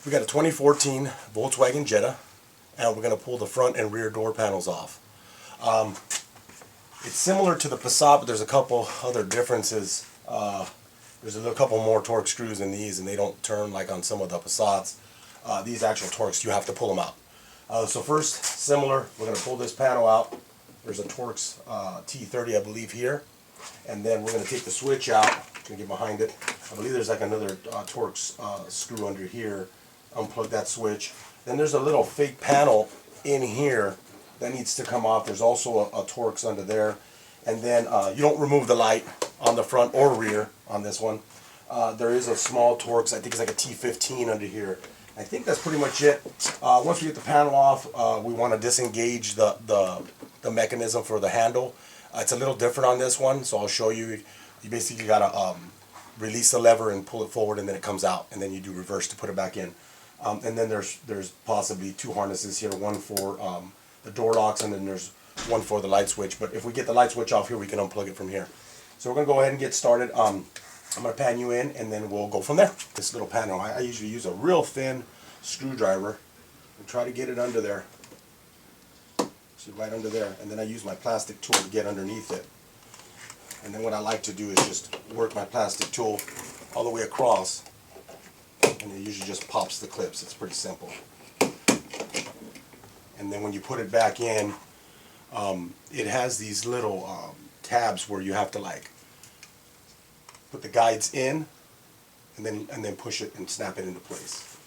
We got a 2014 Volkswagen Jetta, and we're going to pull the front and rear door panels off. It's similar to the Passat, but there's a couple other differences. There's a couple more torque screws in these, and they don't turn like on some of the Passats. These actual Torx, you have to pull them out. So first, similar, we're going to pull this panel out. There's a Torx T30, I believe, here. And then we're going to take the switch out. I'm going to get behind it. I believe there's like another Torx screw under here. Unplug that switch. Then there's a little fake panel in here that needs to come off. There's also a Torx under there. And then you don't remove the light on the front or rear on this one. There is a small Torx, I think it's like a T15 under here. I think that's pretty much it. Once we get the panel off, we want to disengage the mechanism for the handle. It's a little different on this one, so I'll show you. You basically got to release the lever and pull it forward, and then it comes out, and then you do reverse to put it back in. And then there's possibly two harnesses here, one for the door locks, and then there's one for the light switch. But if we get the light switch off here, we can unplug it from here. So we're going to go ahead and get started. I'm going to pan you in, and then we'll go from there. This little panel, I usually use a real thin screwdriver and try to get it under there. See, right under there. And then I use my plastic tool to get underneath it. And then what I like to do is just work my plastic tool all the way across. And it usually just pops the clips. It's pretty simple. And then when you put it back in, it has these little tabs where you have to like put the guides in and then push it and snap it into place.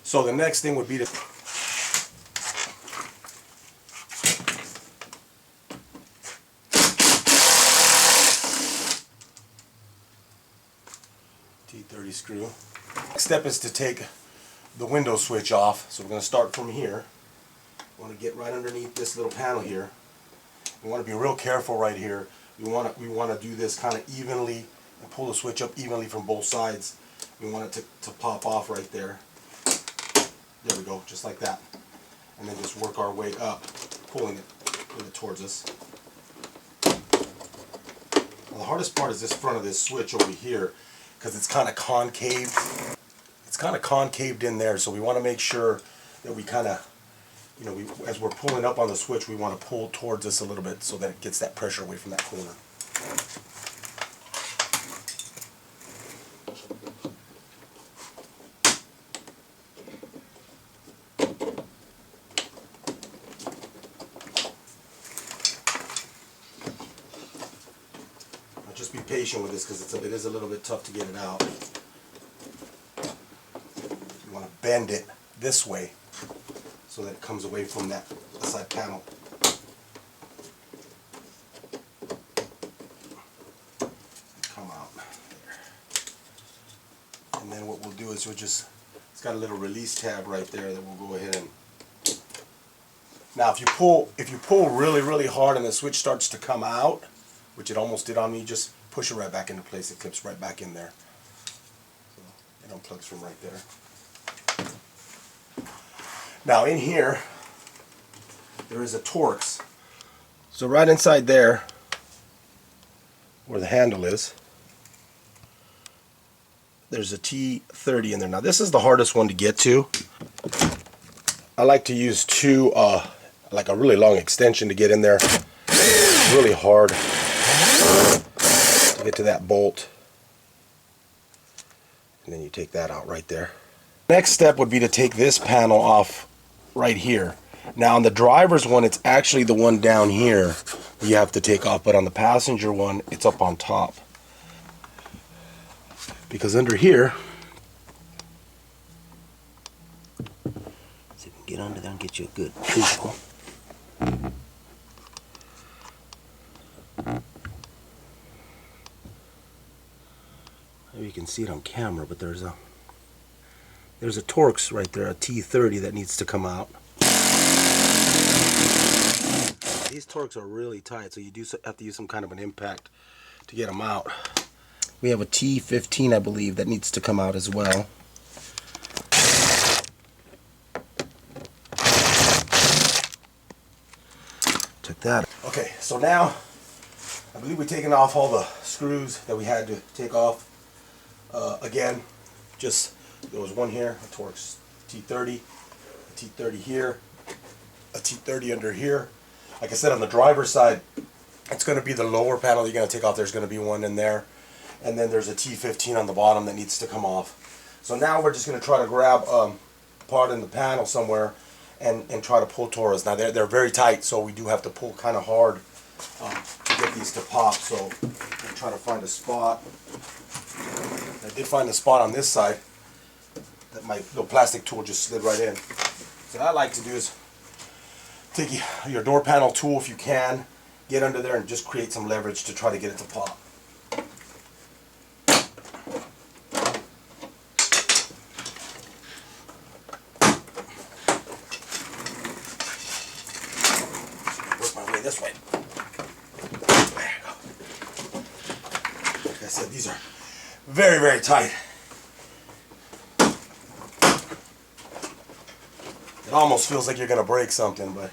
So the next thing would be to T30 screw. Next step is to take the window switch off. So we're going to start from here. We want to get right underneath this little panel here. We want to be real careful right here. We want to do this kind of evenly and pull the switch up evenly from both sides. We want it to pop off right there. There we go, just like that. And then just work our way up, pulling it towards us. Now the hardest part is this front of this switch over here, because it's kind of concave. It's kind of concaved in there, so we want to make sure that we kind of, as we're pulling up on the switch, we want to pull towards us a little bit so that it gets that pressure away from that corner. Now just be patient with this because it is a little bit tough to get it out. You want to bend it this way so that it comes away from that side panel. Come out there. And then what we'll do is it's got a little release tab right there that we'll go ahead and. Now if you pull really, really hard and the switch starts to come out, which it almost did on me, just push it right back into place. It clips right back in there. So it unplugs from right there. Now in here, there is a Torx. So right inside there, where the handle is, there's a T30 in there. Now this is the hardest one to get to. I like to use two, like a really long extension to get in there. It's really hard to get to that bolt. And then you take that out right there. Next step would be to take this panel off right here. Now on the driver's one, it's actually the one down here you have to take off, but on the passenger one, it's up on top. Because under here, see if we can get under there and get you a good visual. Maybe you can see it on camera, but there's a Torx right there, a T30 that needs to come out. These Torx are really tight, so you do have to use some kind of an impact to get them out. We have a T15, I believe, that needs to come out as well. Took that. Okay, so now I believe we've taken off all the screws that we had to take off. Again, just There was one here, a Torx T30, a T30 here, a T30 under here. Like I said, on the driver's side, it's going to be the lower panel you're going to take off. There's going to be one in there. And then there's a T15 on the bottom that needs to come off. So now we're just going to try to grab part in the panel somewhere and try to pull Torahs. Now they're very tight, so we do have to pull kind of hard to get these to pop. So I'm trying to find a spot. I did find a spot on this side that my little plastic tool just slid right in. So what I like to do is take your door panel tool if you can, get under there and just create some leverage to try to get it to pop. Work my way this way. There you go. Like I said, these are very, very tight. It almost feels like you're going to break something, but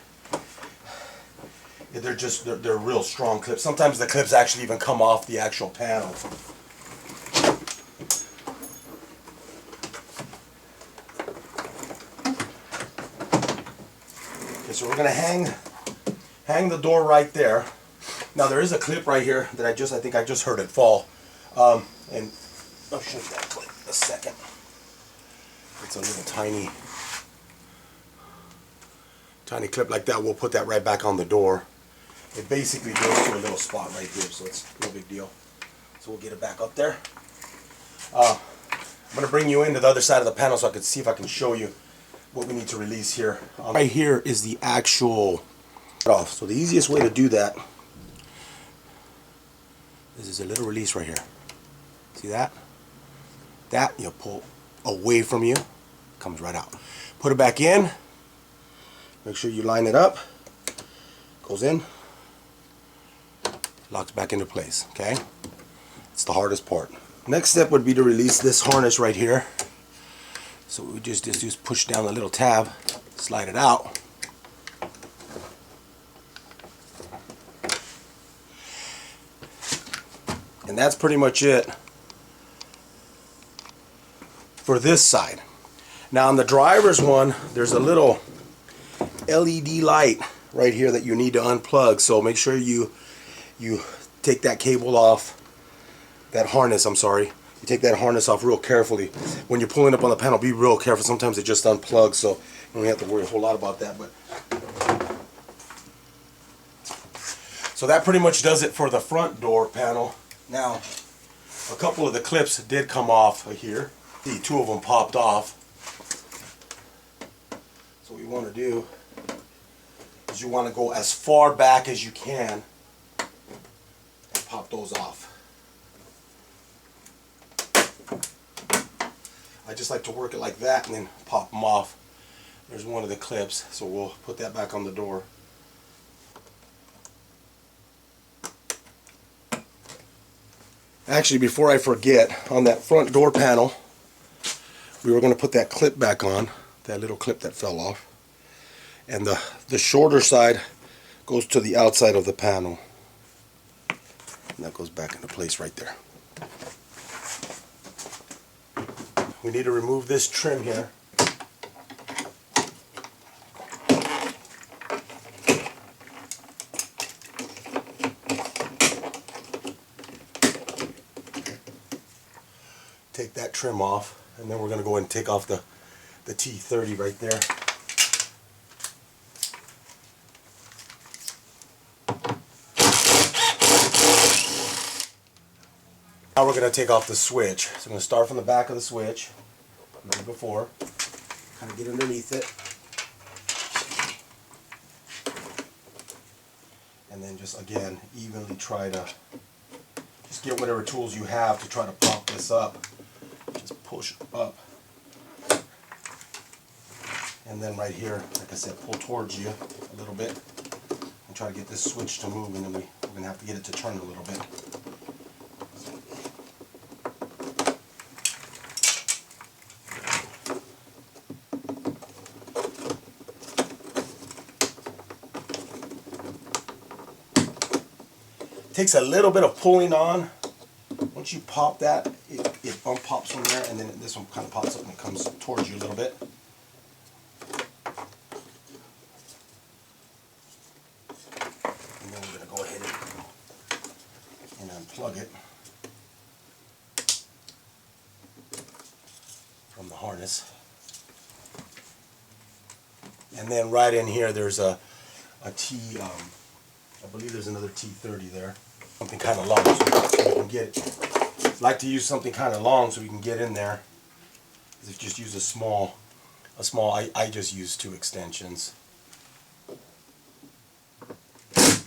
they're real strong clips. Sometimes the clips actually even come off the actual panel. Okay, so we're going to hang the door right there. Now there is a clip right here that I think I just heard it fall. And I'll show you that clip in a second. It's a little tiny clip like that. We'll put that right back on the door. It basically goes to a little spot right here, so it's no big deal. So we'll get it back up there. I'm going to bring you into the other side of the panel so I can see if I can show you what we need to release here. Right here is the actual off. So the easiest way to do that is a little release right here. See that? That you pull away from you, comes right out. Put it back in. Make sure you line it up. Goes in. Locks back into place. Okay? It's the hardest part. Next step would be to release this harness right here. So we just push down the little tab, slide it out. And that's pretty much it for this side. Now on the driver's one, there's a little LED light right here that you need to unplug, so make sure you take that cable off, that harness, I'm sorry. You take that harness off real carefully. When you're pulling up on the panel, be real careful. Sometimes it just unplugs, so you don't have to worry a whole lot about that. But so that pretty much does it for the front door panel. Now, a couple of the clips did come off here. See, two of them popped off. So what you want to do is you want to go as far back as you can and pop those off. I just like to work it like that and then pop them off. There's one of the clips, so we'll put that back on the door. Actually, before I forget, on that front door panel, we were going to put that clip back on, that little clip that fell off. And the shorter side goes to the outside of the panel. And that goes back into place right there. We need to remove this trim here. Take that trim off, and then we're going to go ahead and take off the T30 right there. Now we're going to take off the switch. So I'm going to start from the back of the switch, like before, kind of get underneath it, and then just again evenly try to just get whatever tools you have to try to pop this up. Just push up, and then right here, like I said, pull towards you a little bit and try to get this switch to move, and then we're going to have to get it to turn a little bit. Takes a little bit of pulling on. Once you pop that, it pops from there, and then this one kind of pops up and it comes towards you a little bit. And then we're going to go ahead and unplug it from the harness. And then right in here there's a T, I believe there's another T30 there. Something kind of long so we can get it. Like to use something kind of long so we can get in there. If you just use a small, I just use 2 extensions. There's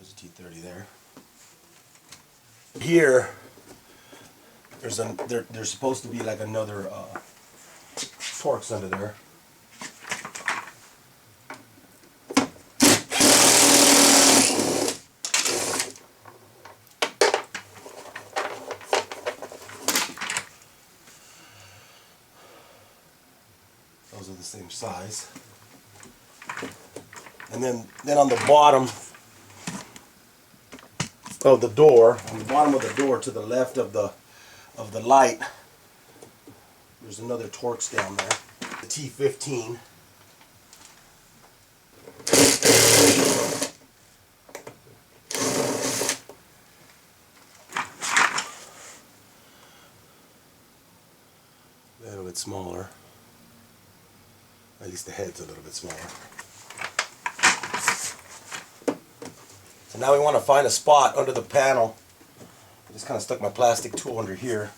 a T30 there. Here, there's supposed to be like another Torx under there. Those are the same size. And then on the bottom of the door, to the left of the light, there's another Torx down there. The T15. A little bit smaller. At least the head's a little bit smaller. So now we want to find a spot under the panel. I just kind of stuck my plastic tool under here.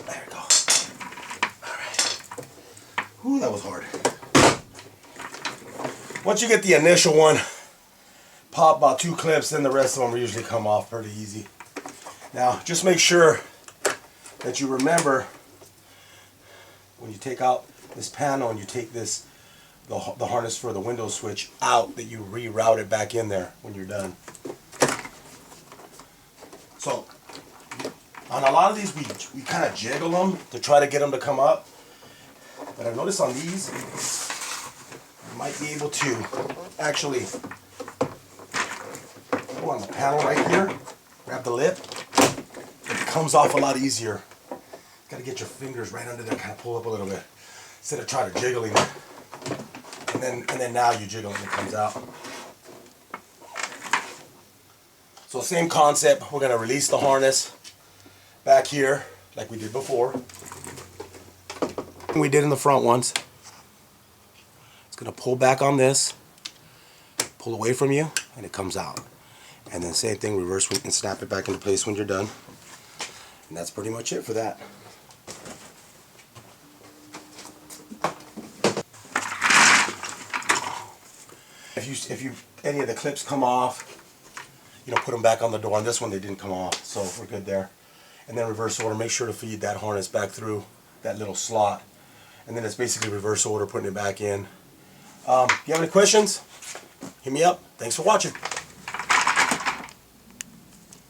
There we go. Alright. Whew, that was hard. Once you get the initial one, pop about 2 clips, then the rest of them usually come off pretty easy. Now, just make sure that you remember when you take out this panel and you take this, the harness for the window switch out, that you reroute it back in there when you're done. So, on a lot of these, we kind of jiggle them to try to get them to come up. But I've noticed on these, you might be able to actually go on the panel right here, grab the lip, it comes off a lot easier. Got to get your fingers right under there, kind of pull up a little bit, instead of trying to jiggling it. And then now you jiggle and it comes out. So same concept, we're going to release the harness back here, like we did before. We did in the front ones. It's going to pull back on this, pull away from you, and it comes out. And then same thing, reverse and snap it back into place when you're done. And that's pretty much it for that. If any of the clips come off, put them back on the door. On this one they didn't come off, so we're good there. And then reverse order, make sure to feed that harness back through that little slot. And then it's basically reverse order, putting it back in. If you have any questions, hit me up. Thanks for watching.